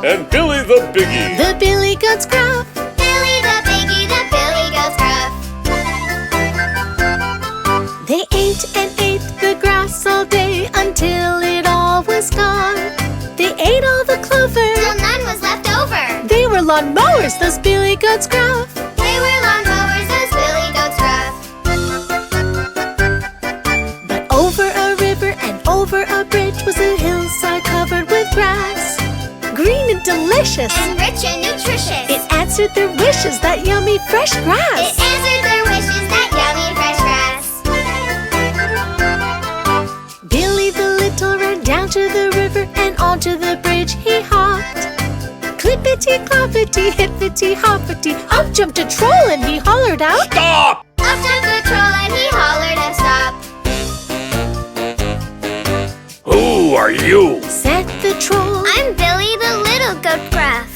And Billy the Biggie. The billy goat's Gruff. Billy the Biggie, the billy goat's Gruff. They ate and ate the grass all day until it all was gone. They ate all the clover Till none was left over. They were lawn mowers, those billy goats Gruff. They were lawn mowers, those billy goats Gruff. But over a river and over a bridge was a hillside covered with grass, green and delicious, And rich and nutritious. It answered their wishes, that yummy fresh It grass. answered their wishes, that yummy fresh grass. Billy the Little ran down to the river and onto the bridge he hopped. Clippity cloppity hippity hoppity, up jumped a troll and he hollered out, Stop! Up jumped the troll and he hollered and stopped. Who are you? said the troll. I'm Billy the little goat Gruff.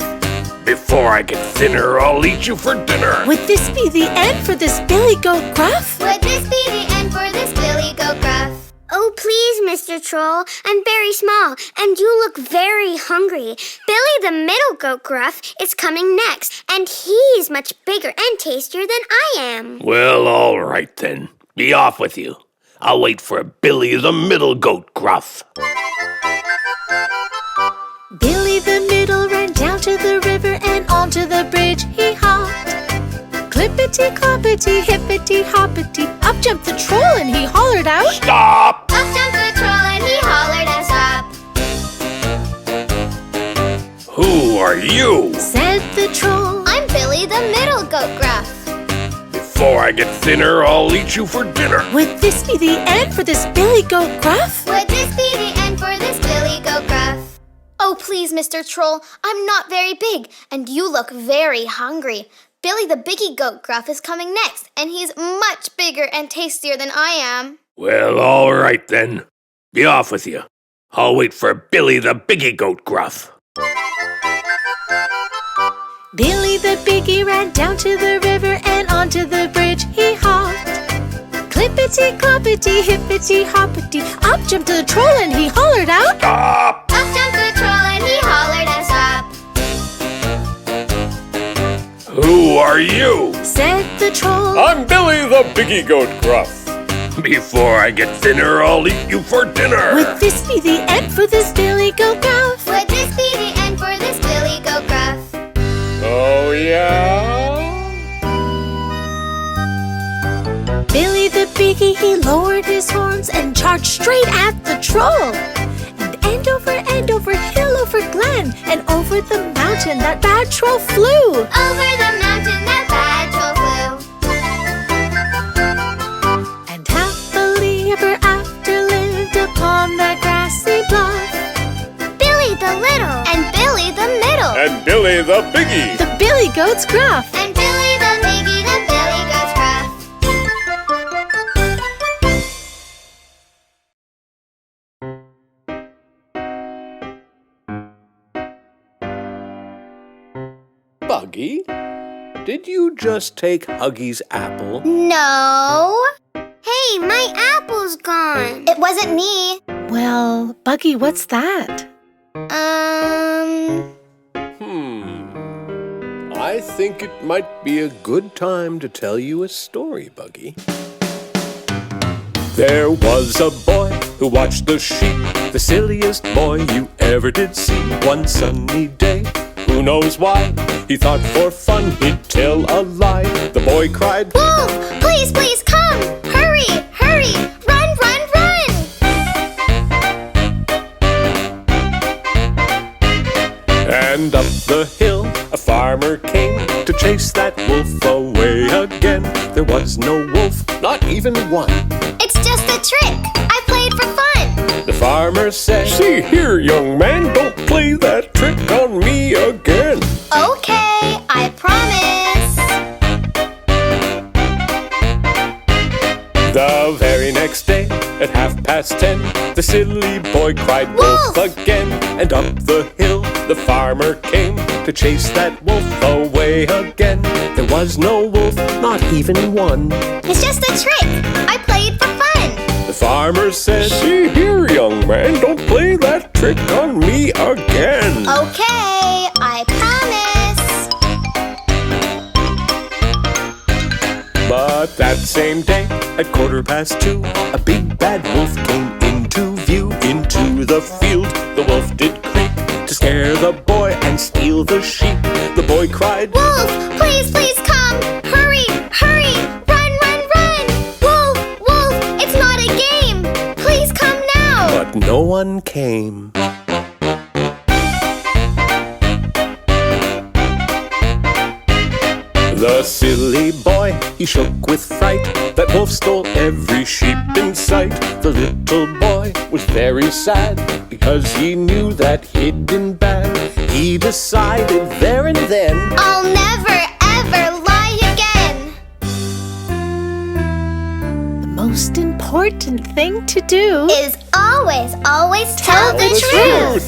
Before I get thinner, I'll eat you for dinner. Would this be the end for this billy goat Gruff? Would this be the end for this billy goat Gruff? Oh, please, Mr. Troll. I'm very small, and you look very hungry. Billy the middle goat Gruff is coming next, and he's much bigger and tastier than I am. Well, all right then. Be off with you. I'll wait for Billy the middle goat Gruff. Billy the Middle ran down to the river and onto the bridge he hopped. Clippity cloppity hippity hoppity, up jumped the troll and he hollered out, Stop! Up jumped the troll and he hollered and stopped. Who are you? said the troll. I'm Billy the middle goat Gruff. Before I get thinner, I'll eat you for dinner. Would this be the end for this billy goat Gruff? Would this be the end for this billy goat Gruff? Oh, please, Mr. Troll. I'm not very big, and you look very hungry. Billy the biggie goat Gruff is coming next, and he's much bigger and tastier than I am. Well, all right then. Be off with you. I'll wait for Billy the biggie goat Gruff. Billy the Biggie ran down to the river and onto the bridge he hopped. Clippity cloppity hippity hoppity, up jumped the troll and he hollered out, Stop! Up jumped the troll and he hollered and stopped. Who are you? said the troll. I'm Billy the biggie goat Gruff. Before I get thinner, I'll eat you for dinner. Would this be the end for this billy goat Gruff? Would this be the end for this billy goat Gruff? Oh, yeah? Billy the Biggie, he lowered his horns and charged straight at the troll. And end over hill, over glen, and over the mountain that bad troll flew. Over the mountain that bad troll flew. And happily ever after lived upon that grassy bluff. Billy the little and Billy the middle And Billy the biggie. The billy goat's Gruff. and Billy the biggie, the billy goat's Gruff. Buggy, did you just take Huggy's apple? No. Hey, my apple's gone. It wasn't me. Well, Buggy, what's that? I think it might be a good time to tell you a story, Buggy. There was a boy who watched the sheep, the silliest boy you ever did see. One sunny day, who knows why, he thought for fun he'd tell a lie. The boy cried, Wolf, please, please come. Hurry, hurry, run, run, run. and up the hill a farmer came to chase that wolf away again. There was no wolf, not even one. It's just a trick. I played for fun. The farmer said, See here, young man, don't play that trick on me again. Okay, I promise. The very next day, at 10:30, the silly boy cried wolf again. And up the hill the farmer came to chase that wolf away again. There was no wolf, not even one. It's just a trick. I played for fun. The farmer said, See here, young man, don't play that trick on me again. Okay, same day, at 2:15, a big bad wolf came into view. Into the field the wolf did creep, to scare the boy and steal the sheep. The boy cried, "Wolf, please, please come! Hurry, hurry! Run, run, run! Wolf, wolf, it's not a game! Please come now!" but no one came. The silly boy, he shook with fright. That wolf stole every sheep in sight. The little boy was very sad, because he knew that he'd been bad. He decided there and then, "I'll never, ever lie again." The most important thing to do Is always, always tell the truth.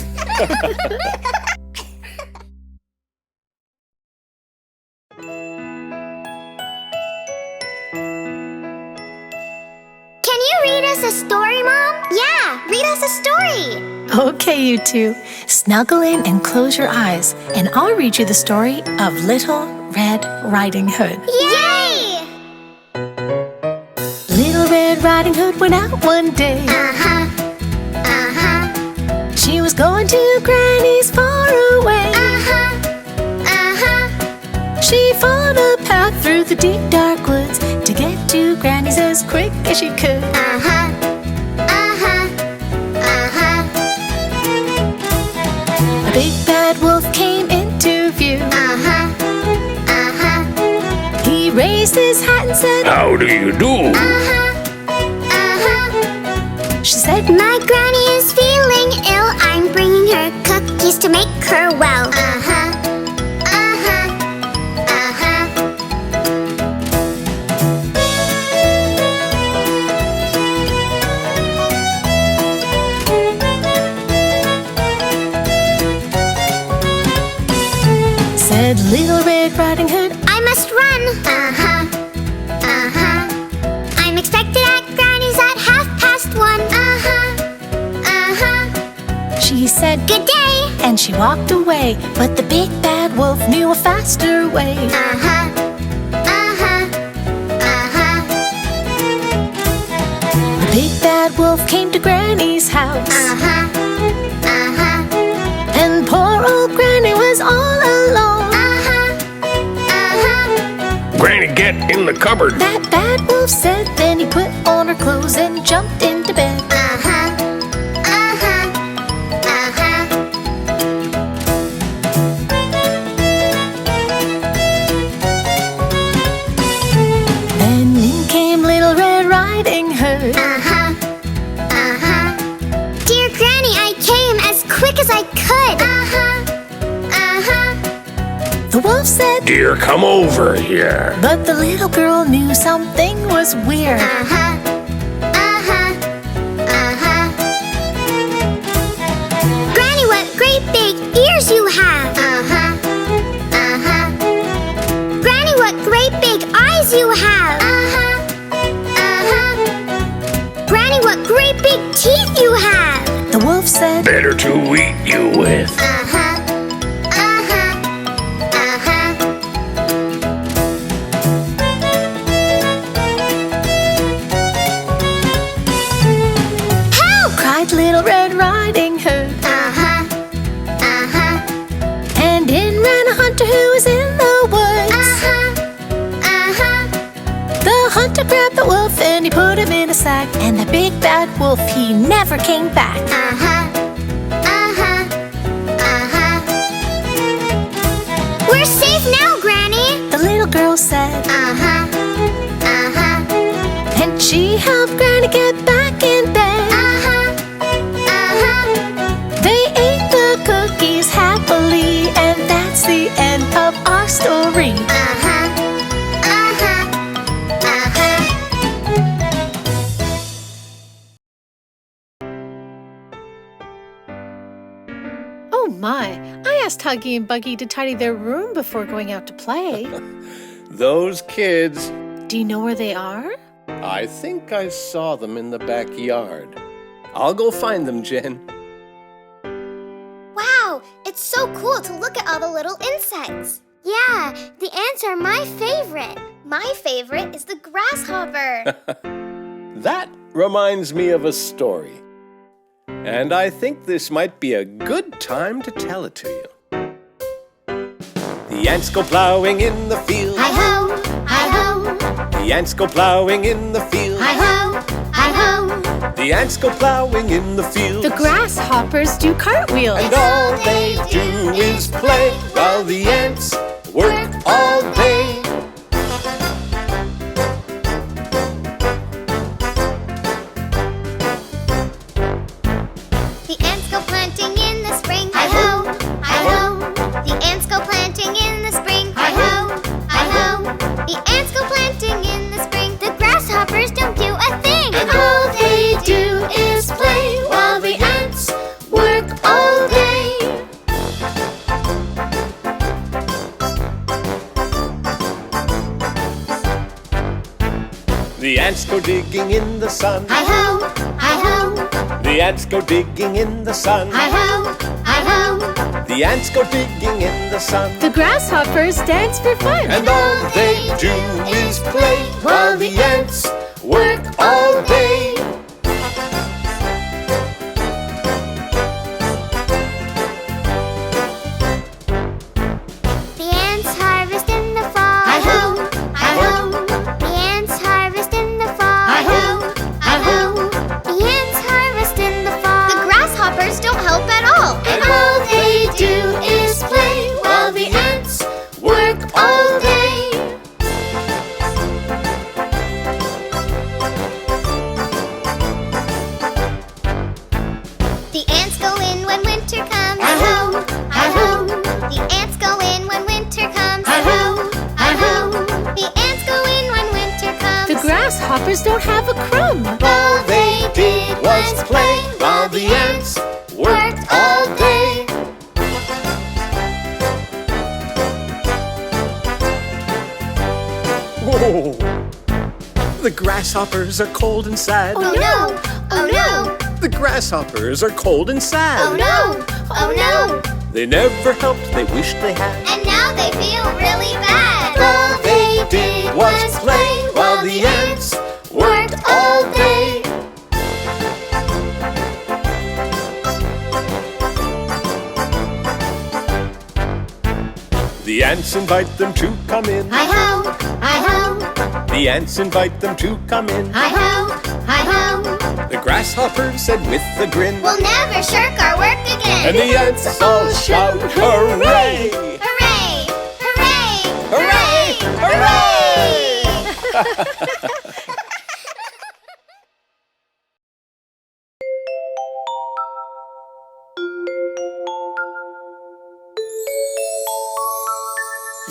Can you read us a story, Mom? Yeah, read us a story. Okay, you two, snuggle in and close your eyes, and I'll read you the story of Little Red Riding Hood. Yay! Little Red Riding Hood went out one day. Uh-huh, uh-huh, She was going to Granny's far away. uh-huh, uh-huh. She followed a path through the deep dark woods to get to Granny's as quick as she could. Uh-huh, uh-huh, uh-huh, A big bad wolf came into view. uh-huh, uh-huh, He raised his hat and said, How do you do? uh-huh, uh-huh. She said, My granny is feeling ill. I'm bringing her cookies to make her well. Uh-huh, uh-huh, uh-huh. said Little Red Riding Hood, I must run. Uh-huh, uh-huh. I'm expected at Granny's at 1:30. Uh-huh, uh-huh. she said, Good day. and she walked away. But the big bad wolf knew a faster way. Uh-huh, uh-huh, uh-huh. The big bad wolf came to Granny's house. Uh-huh, uh-huh. And poor old Granny was all alone. Uh-huh, uh-huh. Granny, get in the cupboard. That bad wolf said, then he put on her clothes and jumped into bed. Uh-huh, uh-huh, uh-huh. Then in came Little Red Riding Hood. Uh-huh, uh-huh. Dear Granny, I came as quick as I could. Uh-huh, uh-huh. The wolf said, Dear, come over here. but the little girl knew something was weird. Uh-huh, uh-huh, uh-huh. Granny, what great big ears you have. Uh-huh, uh-huh. Granny, what great big eyes you have. Uh-huh, uh-huh. Granny, what great big teeth you have. The wolf said, Better to eat you with. Uh-huh, uh-huh, uh-huh. Help! cried Little Red Riding Hood. Uh-huh, uh-huh. And in ran a hunter who was in the woods. Uh-huh, uh-huh. The hunter grabbed the wolf and he put him in a sack. And the big bad wolf, he never came back. Uh-huh, uh-huh, uh-huh. We're safe now, Granny. The little girl said, Uh-huh, uh-huh. and she helped Granny get back in bed. Uh-huh, uh-huh. They ate the cookies happily, and that's the end of our story. Uh-huh, uh-huh, uh-huh. Oh my, I asked Huggy and Buggy to tidy their room before going out to play. Those kids, Do you know where they are? I think I saw them in the backyard. I'll go find them, Jen. Wow, it's so cool to look at all the little insects. Yeah, the ants are my favorite. My favorite is the grasshopper. That reminds me of a story. And I think this might be a good time to tell it to you. The ants go plowing in the field. Hi-ho, hi-ho. The ants go plowing in the field. Hi-ho, hi-ho. The ants go plowing in the field. The grasshoppers do cartwheels. And all they do is play while the ants work all day. The ants go planting in the spring. Hi-ho, hi-ho. The ants go planting in the spring. Hi-ho, hi-ho. The ants go planting in the spring. The grasshoppers don't do a thing. And all they do is play while the ants work all day. The ants go digging in the sun. Hi-ho, hi-ho. The ants go digging in the sun. Hi-ho, hi-ho. The ants go digging in the sun. The grasshoppers dance for fun. And all they do is play while the ants work all day. The ants harvest in the fall. Hi-ho, hi-ho. The ants harvest in the fall. Hi-ho, hi-ho. The ants harvest in the fall. The grasshoppers don't help at all. And all they do is play while the ants work all day. The ants go in when winter comes. Hi-ho, hi-ho. The ants go in when winter comes. Hi-ho, hi-ho. The ants go in when winter comes. The grasshoppers don't have a crumb. All they did was play while the ants worked all day. Whoa. The grasshoppers are cold and sad. Oh no! Oh no! The grasshoppers are cold and sad. Oh no! Oh no! They never helped, they wished they had. And now they feel really bad. All they did was play while the ants worked all day. The ants invite them to come in. Hi-ho, hi-ho. The ants invite them to come in. Hi-ho, hi-ho. The grasshoppers said with a grin. We'll never shirk our work again. And the ants all shout, hooray! Hooray! Hooray! Hooray! Hooray!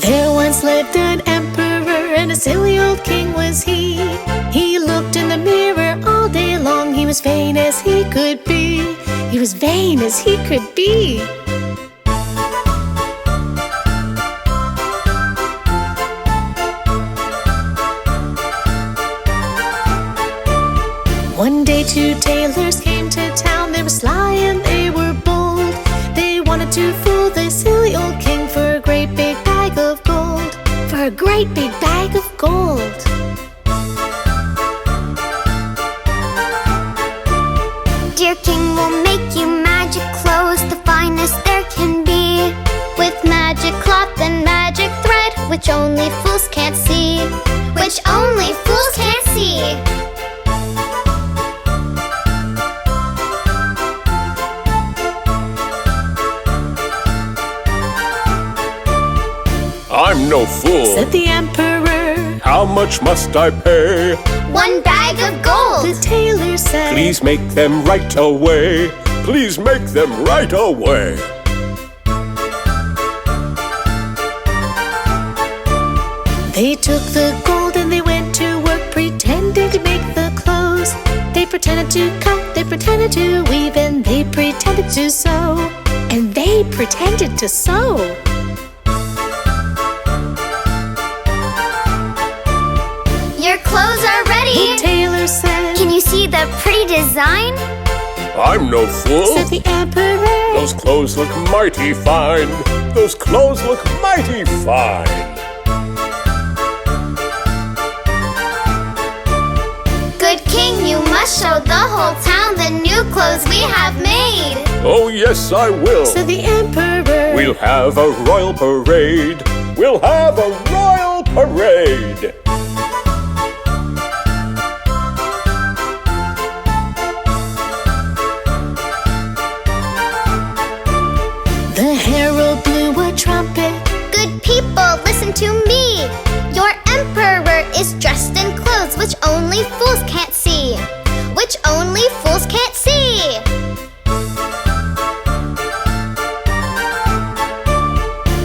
There once lived an emperor, and a silly old king was he. He looked in the mirror all day long. He was vain as he could be. He was vain as he could be. One day 2 tailors came to town. They were sly and they were bold. They wanted to fool the silly old king for a great big bag of gold. For a great big bag of gold. Dear king, we'll make you magic clothes, the finest there can be, with magic cloth and magic thread, which only fools can't see. Which only fools can't see. I'm no fool, Said the emperor. How much must I pay? 1 bag of gold. The tailor said, Please make them right away. Please make them right away. They took the gold and they went to work, pretending to make the clothes. They pretended to cut, they pretended to weave, and they pretended to sew. And they pretended to sew. Your clothes are ready. The tailor said, Can you see the pretty design? I'm no fool. Said the emperor. Those clothes look mighty fine. Those clothes look mighty fine. must show the whole town the new clothes we have made. Oh yes, I will. said the emperor. We'll have a royal parade. We'll have a royal parade. The herald blew a trumpet. Good people, listen to me. Your emperor is dressed in clothes which only fools can't see. Which only fools can't see.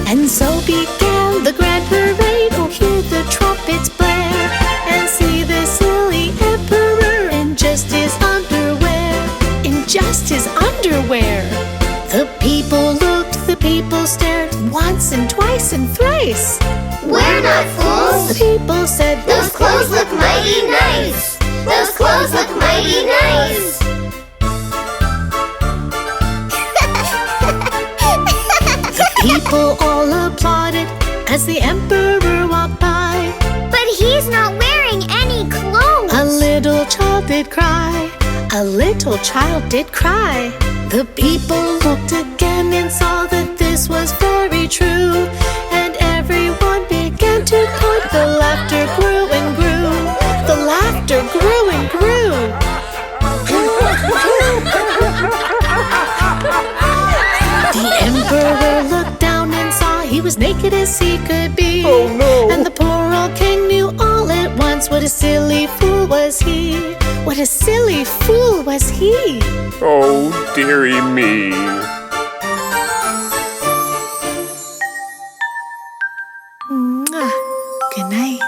And so began the grand parade. Oh, hear the trumpets blare, and see the silly emperor in just his underwear. In just his underwear. The people looked, the people stared, once and twice and thrice. We're not fools. The people said, Those clothes look mighty nice. Those clothes look mighty nice. People all applauded as the emperor walked by. But he's not wearing any clothes. A little child did cry. A little child did cry. The people looked again and saw that this was very true. And everyone began to point. The laughter grew and grew. The laughter grew and grew. The emperor looked down and saw he was naked as he could be. Oh no! And the poor old king knew all at once what a silly fool was he. What a silly fool was he. Oh, dearie me. Mwah. Good night.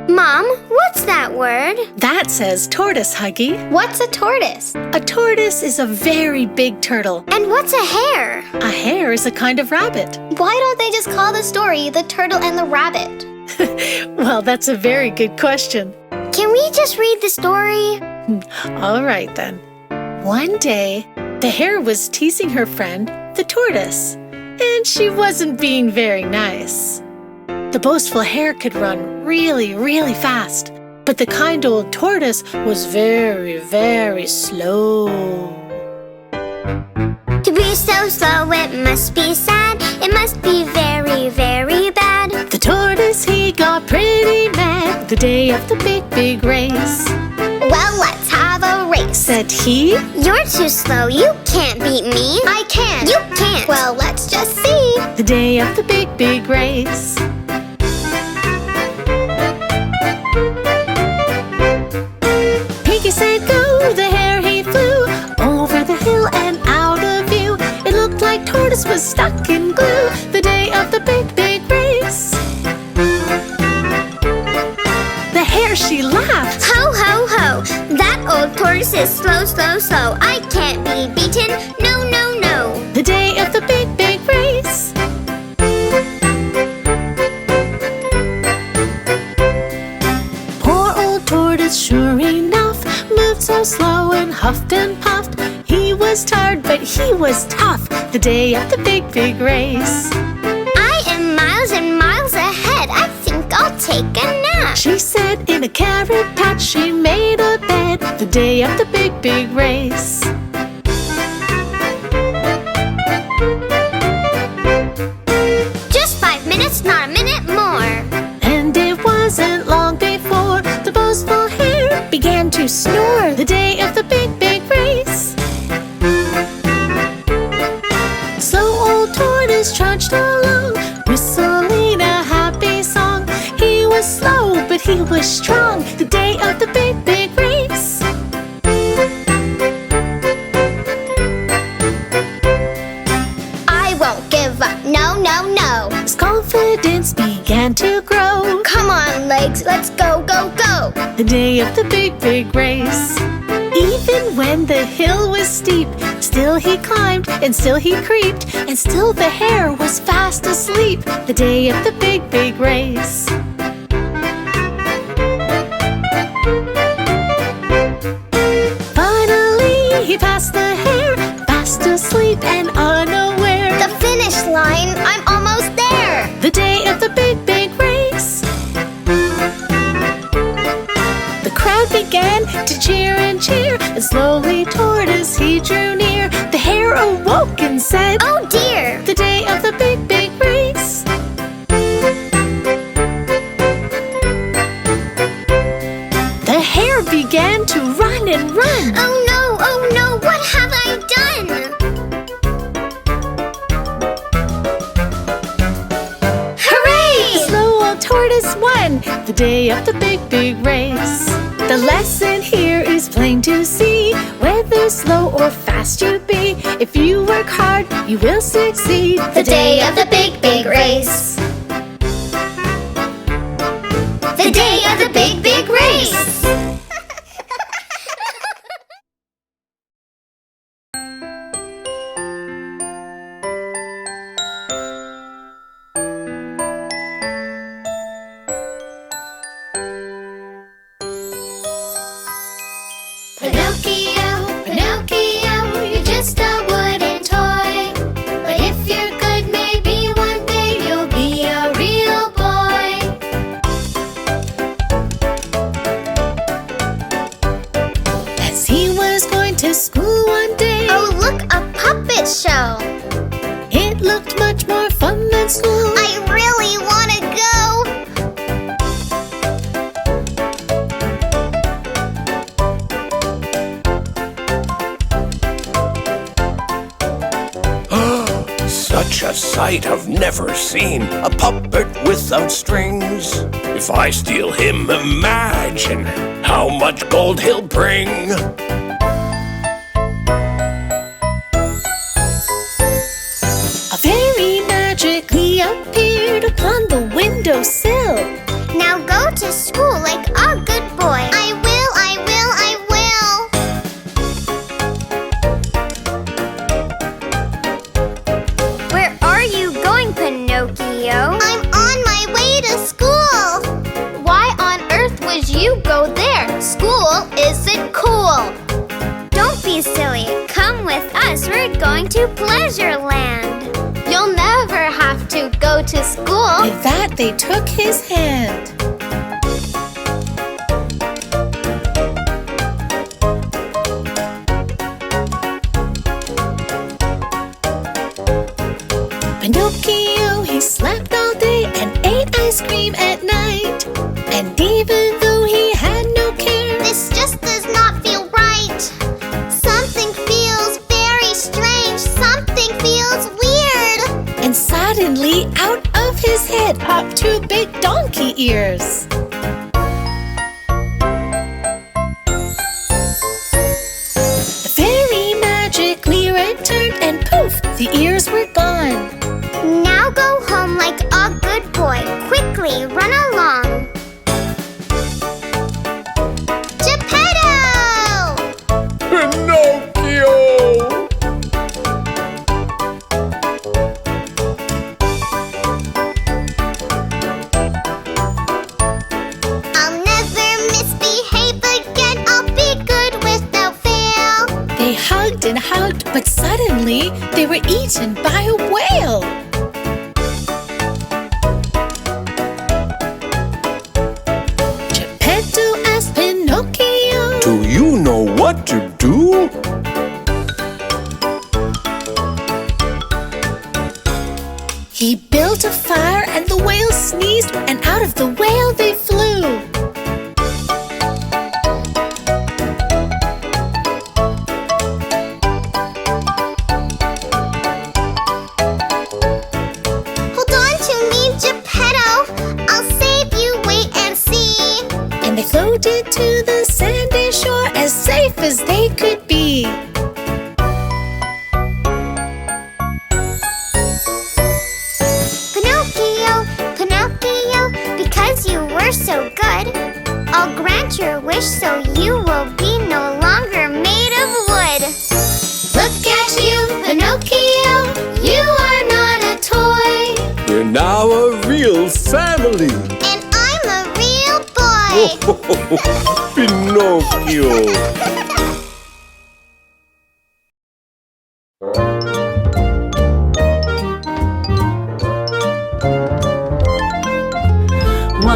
Mom, what's that word? That says tortoise, Huggy. What's a tortoise? A tortoise is a very big turtle. And what's a hare? A hare is a kind of rabbit. Why don't they just call the story The Turtle and the Rabbit? Well, that's a very good question. Can we just read the story? All right, then. One day, the hare was teasing her friend, the tortoise, and she wasn't being very nice. The boastful hare could run really, really fast, but the kind old tortoise was very, very slow. To be so slow, it must be sad. It must be very, very bad. The tortoise, he got pretty mad the day of the big, big race. Well, let's have a race. Said he, You're too slow. You can't beat me. I can. You can't. Well, let's just see. the day of the big, big race. Piggy said go, the hare he flew over the hill and out of view. It looked like tortoise was stuck in glue the day of the big, big race. The hare, she laughed. Ho, ho, ho. That old tortoise is slow, slow, slow. I can't be beaten. No, no, no. The day of the big, big race. Poor old tortoise, sure enough, moved so slow and huffed and puffed. He was tired, but he was tough the day of the big, big race. I am miles and miles ahead. I think I'll take a nap. She said in a carrot patch she made a bed the day of the big, big race. Just 5 minutes, not a minute more. And it wasn't long before the boastful hare began to snore the day of the big, big race. So old tortoise trudged along, whistling a happy song. He was slow, but he was strong the day of the big, big race. I won't give up. No, no, no. His confidence began to grow Come on, legs. Let's go, go, go. the day of the big, big race. Even when the hill was steep, still he climbed and still he creeped, and still the hare was fast asleep the day of the big, big race. Finally He passed the hare, fast asleep and unaware. The finish line, I'm almost there. The day of the big, big race. The crowd began to cheer and cheer, and slowly toward as he drew near. The hare awoke and said, Oh dear! The day of the big, big race. The hare began to run and run. Oh no, what have I done? Hooray! The slow old tortoise won the day of the big, big race. The lesson here is plain to see. Whether slow or fast you be, if you work hard, you will succeed. The day of the big, big race. The day of the big, big race. Pinocchio, Pinocchio, you're just a wooden toy. But if you're good, maybe one day you'll be a real boy. As he was going to school one day, Oh look, a puppet show. it looked much more fun than school. I really want to go. Such a sight I've never seen, a puppet without strings. If I steal him, imagine how much gold he'll bring. A fairy magically appeared upon the windowsill. Now go to school like a good boy. I will, I will, I will. Where are you going, Pinocchio? I'm on my way to school. Why on earth would you go there? School isn't cool. Don't be silly. Come with us. We're going to Pleasureland. You'll never have to go to school. With that, they took his hand. Pinocchio, he slept all day and ate ice cream at night. And even though he had no care, This just does not feel right. Something feels very strange. Something feels weird. and suddenly out of his head popped two big donkey ears. The fairy magically returned and poof, the ears were gone. Now go home like a good boy. Quickly run along. Geppetto! Pinocchio! I'll never misbehave again. I'll be good without fail. They hugged and hugged, but suddenly they were eaten by a whale. Geppetto asked Pinocchio, Do you know what to do? He built a fire and the whale sneezed, and out of the whale they flew. Hold on to me, Geppetto. I'll save you. Wait and see. And they floated to the sandy shore as safe as they could be. Pinocchio, Pinocchio, because you were so good, I'll grant your wish so you will be no longer made of wood. Look at you, Pinocchio, you are not a toy, We're now a real family. and I'm a real boy. Pinocchio!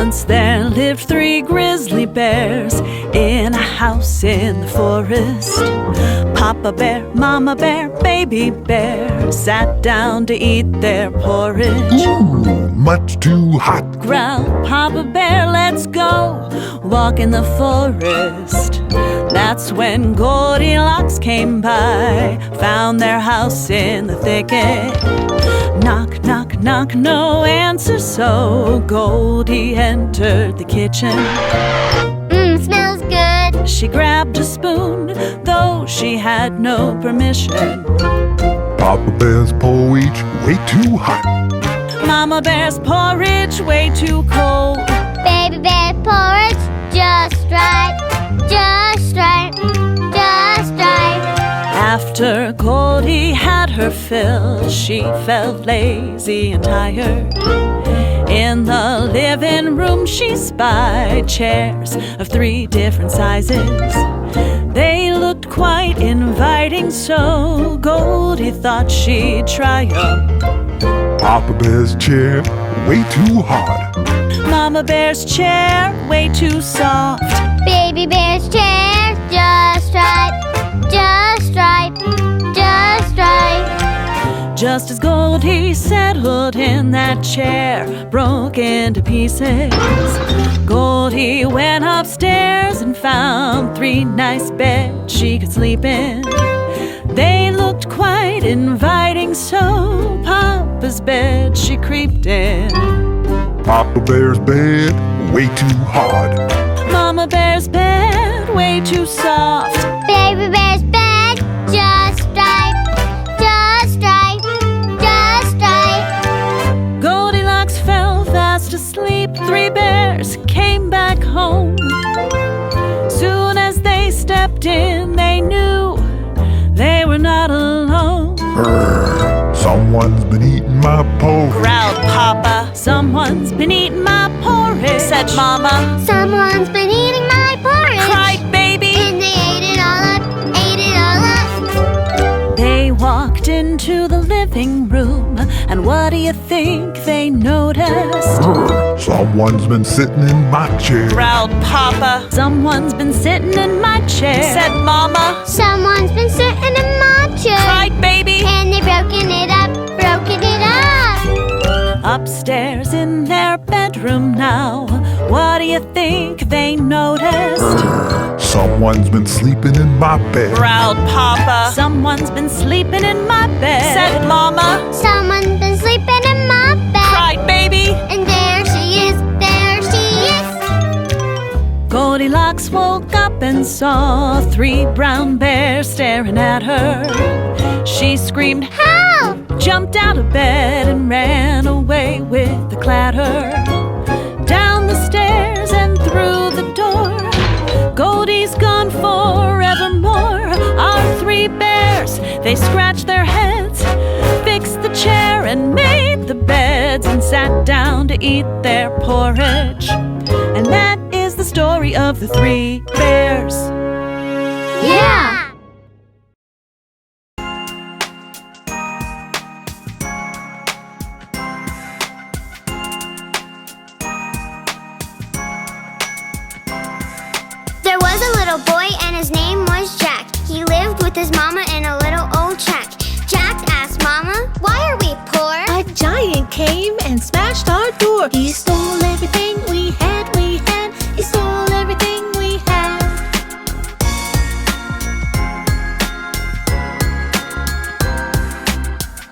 Once there lived 3 grizzly bears in a house in the forest. Papa bear, mama bear, baby bear sat down to eat their porridge. Ooh, much too hot. Growled Papa bear, let's go walk in the forest. That's when Goldilocks came by, found their house in the thicket. Knock, knock, knock, no answer, so Goldie entered the kitchen. Smells good. She grabbed a spoon, though she had no permission. Papa Bear's porridge way too hot. Mama bear's porridge way too cold. Baby bear's porridge just right, just right, just right. After Goldie had her fill, she felt lazy and tired. In the living room she spied chairs of 3 different sizes. They looked quite inviting, so Goldie thought she'd try 'em. Papa Bear's chair way too hard. Mama bear's chair way too soft. Baby bear's chair just right, just right, just right. Just as Goldie settled in that chair, broke into pieces. Goldie went upstairs and found 3 nice beds she could sleep in. They looked quite inviting, so Papa's bed she creeped in. Papa Bear's bed way too hard. Mama bear's bed way too soft. Baby bear's bed just right, just right, just right. Goldilocks fell fast asleep. 3 bears came back home. Soon as they stepped in, they knew they were not alone. Someone's been eating my porridge. Growled Papa. Someone's been eating my porridge, said Mama. Someone's been eating my porridge. Cried Baby. And they ate it all up, ate it all up. They walked into the living room, and what do you think they noticed? Someone's been sitting in my chair. Growled Papa. Someone's been sitting in my chair, said Mama. Someone's been sitting in my chair. Cried Baby. And they broken it up, broken it up. Upstairs in their bedroom now, what do you think they noticed? Someone's been sleeping in my bed. Growled Papa. Someone's been sleeping in my bed, said Mama. Someone's been sleeping in my bed. Cried Baby. And there she is, there she is. Goldilocks woke up and saw 3 brown bears staring at her. She screamed, Help! jumped out of bed and ran away with the clatter. Down the stairs and through the door, Goldie's gone forevermore. Our 3 bears, they scratched their heads, fixed the chair and made the beds, and sat down to eat their porridge. And that is the story of the 3 bears. Yeah! There was a little boy and his name was Jack. He lived with his mama in a little old shack. Jack asked Mama, why are we poor? A giant came and smashed our door. He stole everything we had, we had. He stole everything we had.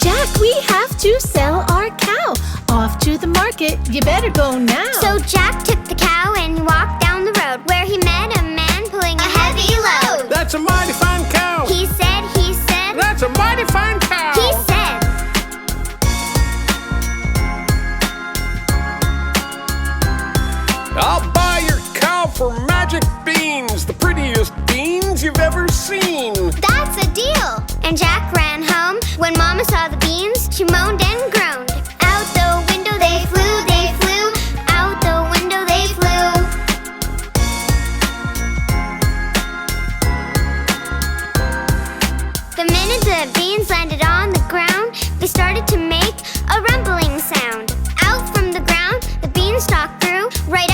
Jack, we have to sell our cow. Off to the market, you better go now. So Jack took the cow and walked down the road, where he met a man pulling a heavy load. That's a mighty fine cow. He said, That's a mighty fine cow. he said. I'll buy your cow for magic beans, the prettiest beans you've ever seen. That's a deal! And Jack ran home. When Mama saw the beans, she moaned and groaned. Out the window they flew, they flew. Out the window they flew. The minute the beans landed on the ground, they started to make a rumbling sound. Out from the ground, the beanstalk grew right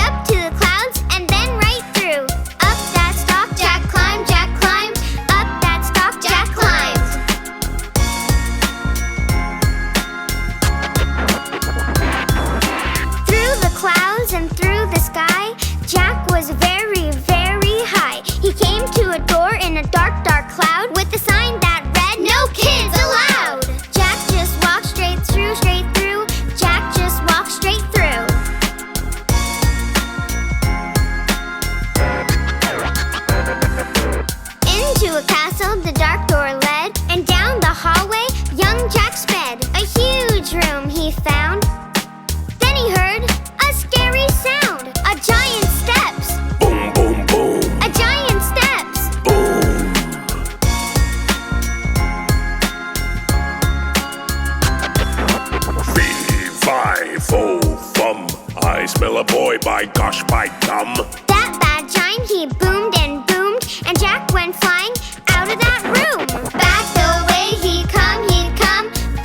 I smell a boy, by gosh, by gum. That bad giant, he boomed and boomed, and Jack went flying out of that room. Back the way he'd come,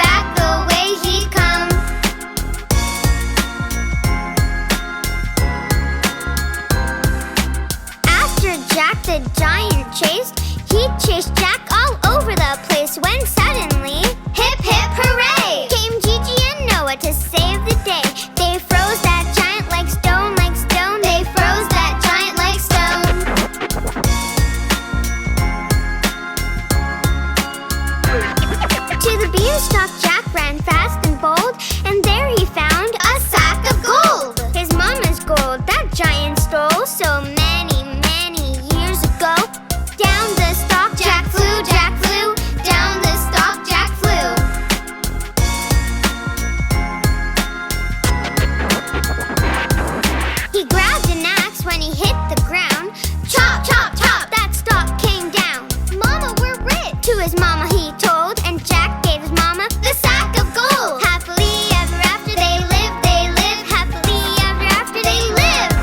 back the way he'd come. After Jack the giant chased, he chased Jack all over the place when suddenly, hip hip hooray! Came Gigi and Noah to save the day. They froze that giant like stone, like stone. They froze that giant like stone. To the beanstalk Jack ran fast and bold, and there he found a sack of gold. His mama's gold that giant stole so many, many years ago. Down the stalk Jack flew, down the stalk Jack flew. He grabbed an axe when he hit the ground. Chop, chop, chop, that stalk came down. Mama, we're rich, to his mama he told, and Jack gave his mama the sack of gold. Happily ever after they lived, happily ever after they lived.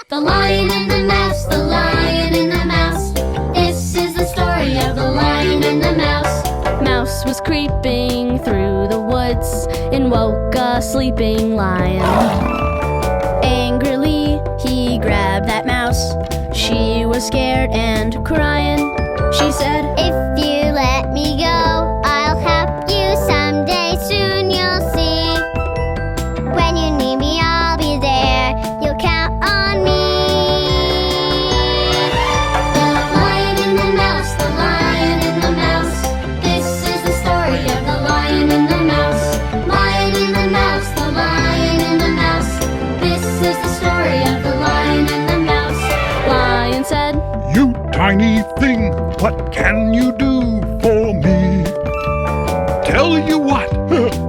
The Lion and the Mouse, the Lion and the Mouse. This is the story of the Lion and the Mouse. Mouse was creeping through the woods and woke a sleeping lion. Angrily, he grabbed that mouse. She was scared and crying. She said, If you let me go, I'll help you someday. Soon you'll see. When you need me, I'll be there. You'll count on me. The Lion and the Mouse, the Lion and the Mouse. This is the story of the Lion and the Mouse. Lion and the Mouse, the Lion and the Mouse. This is the story of the Lion and the Mouse. Lion said, You tiny thing, what can you do for me? Tell you what,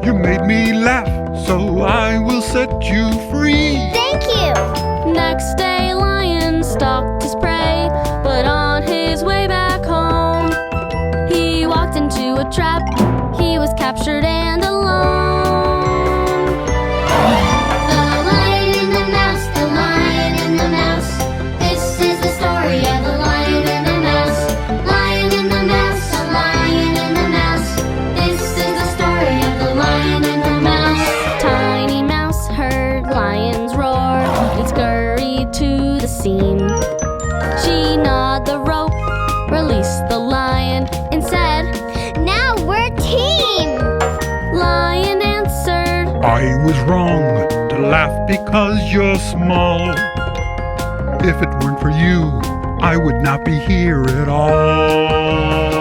you made me laugh, so I will set you free. Thank you. Next day, Lion stalked his prey, but on his way back home, he walked into a trap. He was captured and alone. The Lion and the Mouse, the Lion and the Mouse. This is the story of the Lion and the Mouse. Lion and the Mouse, the Lion and the Mouse. This is the story of the Lion and the Mouse. Tiny Mouse heard Lion's roar and scurried to the scene. She gnawed the rope, released the lion, and said, Now we're team. Lion answered, I was wrong to laugh because you're small. If it weren't for you, I would not be here at all.